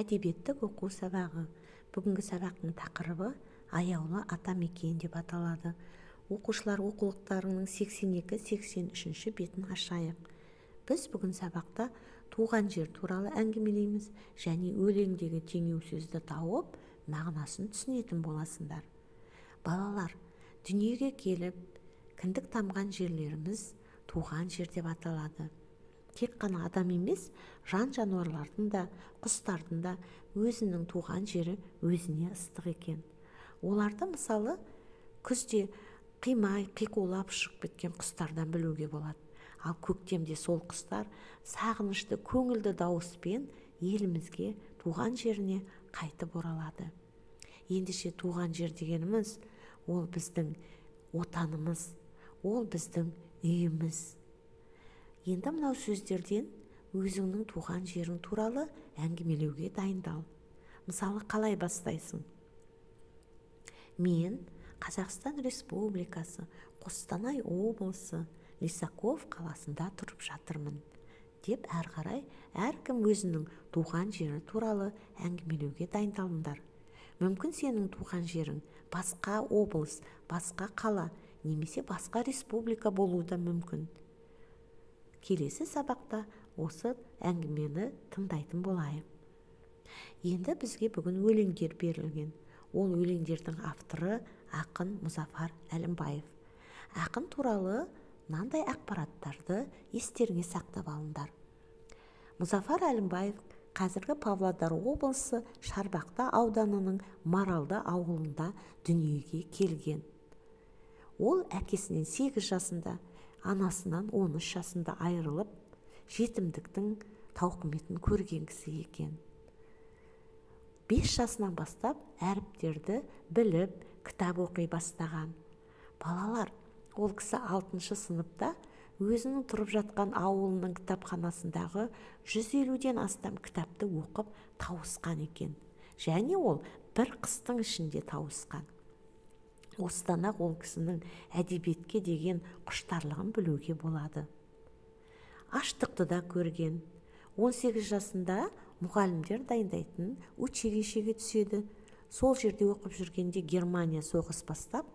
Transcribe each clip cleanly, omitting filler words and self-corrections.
Әдебиеттік оқу сабағы. Бүгінгі сабақтың тақырыбы аяулы атамекен деп аталады. Оқушылар оқулықтарының 82-83 бетін ашайық. Біз бүгін сабақта туған жер туралы әңгімелейміз және өлеңдегі теңеу сөзді тауып, мағынасын түсінетін боласыңдар. Балалар, дүниеге келіп, кіндік тамған жерлеріміз туған жер деп аталады. Тек қана адам емес, жан-жануарлардың да, құстардың да өзінің туған жері өзіне ыстық екен. Оларды мысалы күзде қимай, қиқулап ұшып кеткен құстардан білуге болады. Ал көктемде сол құстар сағынышты, көңілді дауыспен елімізге, туған жеріне қайтып оралады. Ендеше туған жер дегеніміз, ол біздің отанымыз, ол біздің үйіміз. Енді мынау сөздерден өзіңнің туған жерің туралы әңгімелеуге дайындал. Мысалы, қалай бастайсың? Мен Қазақстан Республикасы, Қостанай облысы, Лисаков қаласында тұрып жатырмын деп әрі әркім өзінің туған жері туралы әңгімелеуге дайындалыңдар. Мүмкін сенің туған жерің басқа облыс, басқа қала, немесе басқа республика болуы да мүмкін. Келесі сабақта осы әңгімені тыңдайтын болайық. Енді бізге бүгін өлеңдер берілген. Ол өлеңдердің авторы ақын Мұзафар Әлімбаев. Ақын туралы мынандай ақпараттарды естеріңе сақтап алыңдар. Мұзафар Әлімбаев қазіргі Павлодар облысы Шарбақты ауданының Маралды ауылында дүниеге келген. Ол әкесінен 8 жасында, анасынан 13 жасында айырылып, жетімдіктің тауқыметін көрген кісі екен. 5 жасынан бастап әріптерді біліп, кітап оқи бастаған. Балалар, ол кісі 6 сыныпта өзінің тұрып жатқан ауылының кітапханасындағы 150-ден астам кітапты оқып тауысқан екен. Және ол бір қыстың ішінде тауысқан. Осыдан-ақ ол кісінің әдебиетке деген құштарлығын білуге болады. Аштықты да көрген. 18 жасында мұғалімдер дайындайтын училищеге түседі. Сол жерде оқып жүргенде Германия соғыс бастап,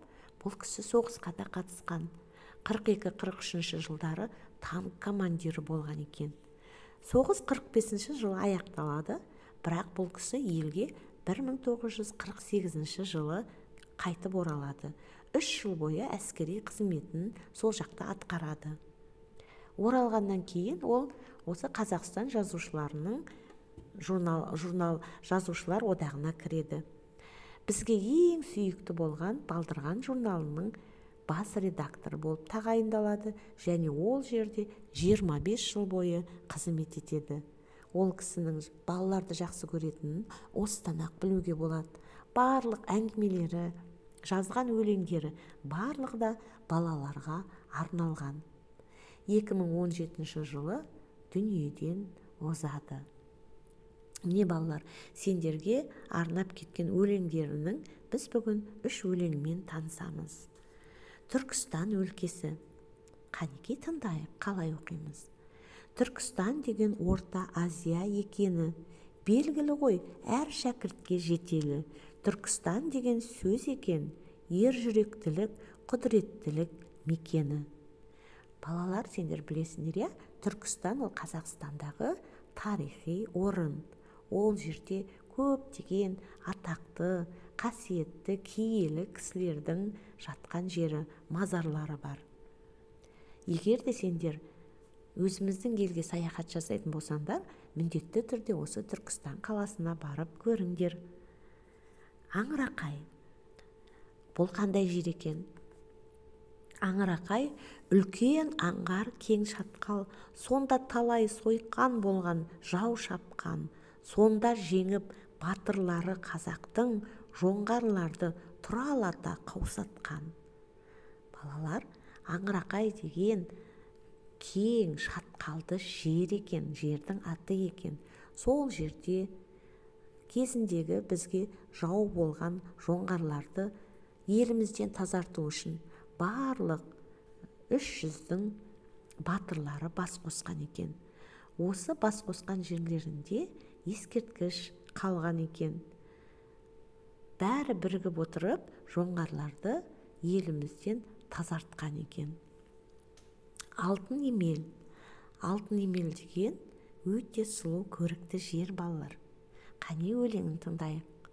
бұл кісі соғысқа да қатысқан. 42-43 жылдары танк командирі болған екен. Соғыс 45 жылы аяқталады, бірақ бұл кісі елге 1948 жылы қайтып оралады. 3 жыл бойы әскери қызметін сол жақта атқарады. Оралғаннан кейін ол осы Қазақстан жазушыларының журнал жазушылар одағына кіреді. Бізге ең сүйікті болған Балдырған журналының бас редакторы болып тағайындалады және ол жерде 25 жыл бойы қызмет етеді. Ол кісінің балаларды жақсы көретінін осыдан-ақ білуге болады. Барлық әңгімелері, жазған өлеңдері барлығы да балаларға арналған. 2017 жылы дүниеден озады. Міне балалар, сендерге арнап кеткен өлеңдерінің біз бүгін 3 өлеңмен танысамыз. Түркістан өлкесі. Қанекей тыңдайық, қалай оқимыз? Түркістан деген Орта Азия екені белгілі ғой, әр шәкіртке жетелі. Түркістан деген сөз екен, ер жүректілік, құдіреттілік мекені. Балалар, сендер білесіңдер, Түркістан ол Қазақстандағы тарихи орын. Ол жерде көптеген атақты, қасиетті, киелі кісілердің жатқан жері, мазарлары бар. Егер де сендер өзіміздің елге саяхат жасайтын болсаңдар, міндетті түрде осы Түркістан қаласына барып көріңдер. Аңырақай. Бұл қандай жер екен? Аңырақай үлкен аңғар, кең шатқал, сонда талай сойқан болған, жау шапқан, сонда жеңіп батырлары қазақтың жоңғарларды тұралата қаусатқан. Балалар, Аңырақай деген кең шатқалды жер екен, жердің аты екен. Сол жерде кезіндегі бізге жау болған жоңғарларды елімізден тазарту үшін барлық 300-дің батырлары бас қосқан екен. Осы бас қосқан жерлерінде ескерткіш, қалған екен. Бәрі бірігіп отырып жоңғарларды елімізден тазартқан екен. Алтын емел. Алтын емел деген өте сұлу көрікті жер балалар. Қане өлеңін тыңдайық.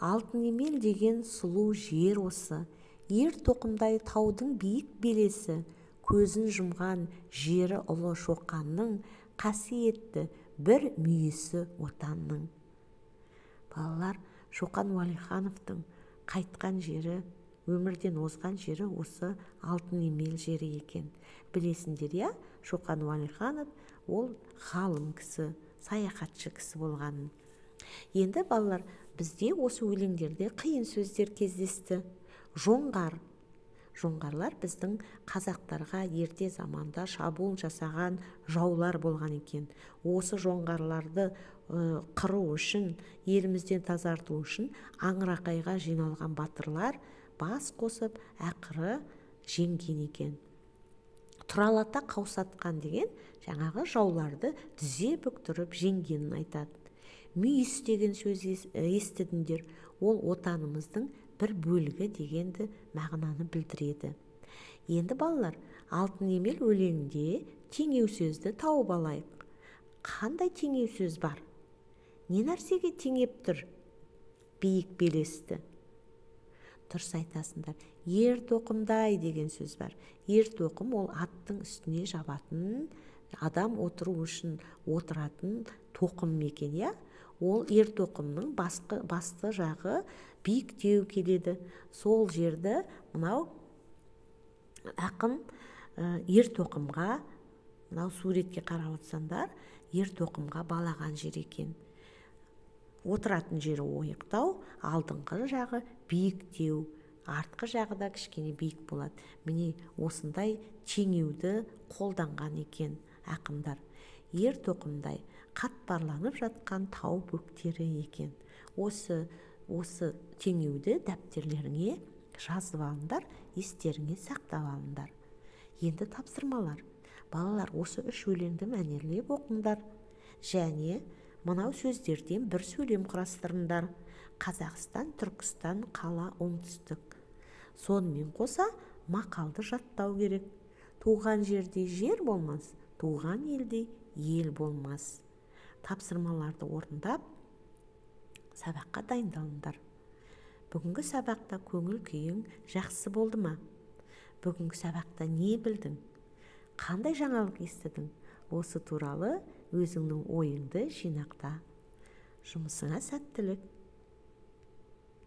Алтын емел деген сұлу жер осы. Ер тоқымдай таудың биік белесі, көзін жұмған жері ұлы Шоқанның, қасиетті бір мүйесі отанның. Балалар, Шоқан Уәлихановтың қайтқан жері, өмірден озған жері осы алтын емел жері екен. Білесіңдер, я? Шоқан Уәлиханов ол ғалым кісі, саяхатшы кісі болғанын. Енді балалар, бізде осы өлеңдерде қиын сөздер кездесті. Жоңғар. Жоңғарлар біздің қазақтарға ерте заманда шабуыл жасаған жаулар болған екен. Осы жоңғарларды қыру үшін, елімізден тазарту үшін Аңырақайға жиналған батырлар бас қосып ақыры жеңген екен. Тұралата қаусатқан деген жаңағы жауларды тізе бүктіріп жеңгенін айтады. Мүйіс деген сөз естідіңдер. Ол отанымыздың бір бөлігі дегенді мағынаны білдіреді. Енді балалар, алтын емел өлеңінде теңеу сөзді тауып алайық. Қандай теңеу сөз бар? Не нәрсеге теңеп тұр биік белесті? Дұрыс айтасыңдар. Ер тоқымдай деген сөз бар. Ер тоқым ол аттың үстіне жабатын, адам отыру үшін отыратын тоқым екен, я? Ол ер тоқымның басты жағы биіктеу келеді. Сол жерді мынау ақын ер тоқымға, мынау суретке қарап отырсаңдар, ер тоқымға балаған жер екен. Отыратын жері ойықтау, алдыңғы жағы биіктеу, артқы жағы да кішкене биік болады. Міне осындай теңеуді қолданған екен ақындар. Ер тоқымдай қатпарланып жатқан тау бөктері екен. Осы теңеуді дәптерлеріңе жазып алыңдар, естеріңе сақтап алыңдар. Енді тапсырмалар. Балалар, осы 3 өлеңді мәнерлеп оқыңдар. Және мынау сөздерден бір сөйлем құрастырыңдар. Қазақстан, Түркістан, қала, оңтүстік. Сонымен қоса мақалды жаттау керек. Туған жерде жер болмас, туған елде ел болмас. Тапсырмаларды орындап, сабаққа дайындалыңдар. Бүгінгі сабақта көңіл күйің жақсы болды ма? Бүгінгі сабақта не білдің? Қандай жаңалық естідің? Осы туралы өзіңнің ойыңды жинақта. Жұмысыңа сәттілік.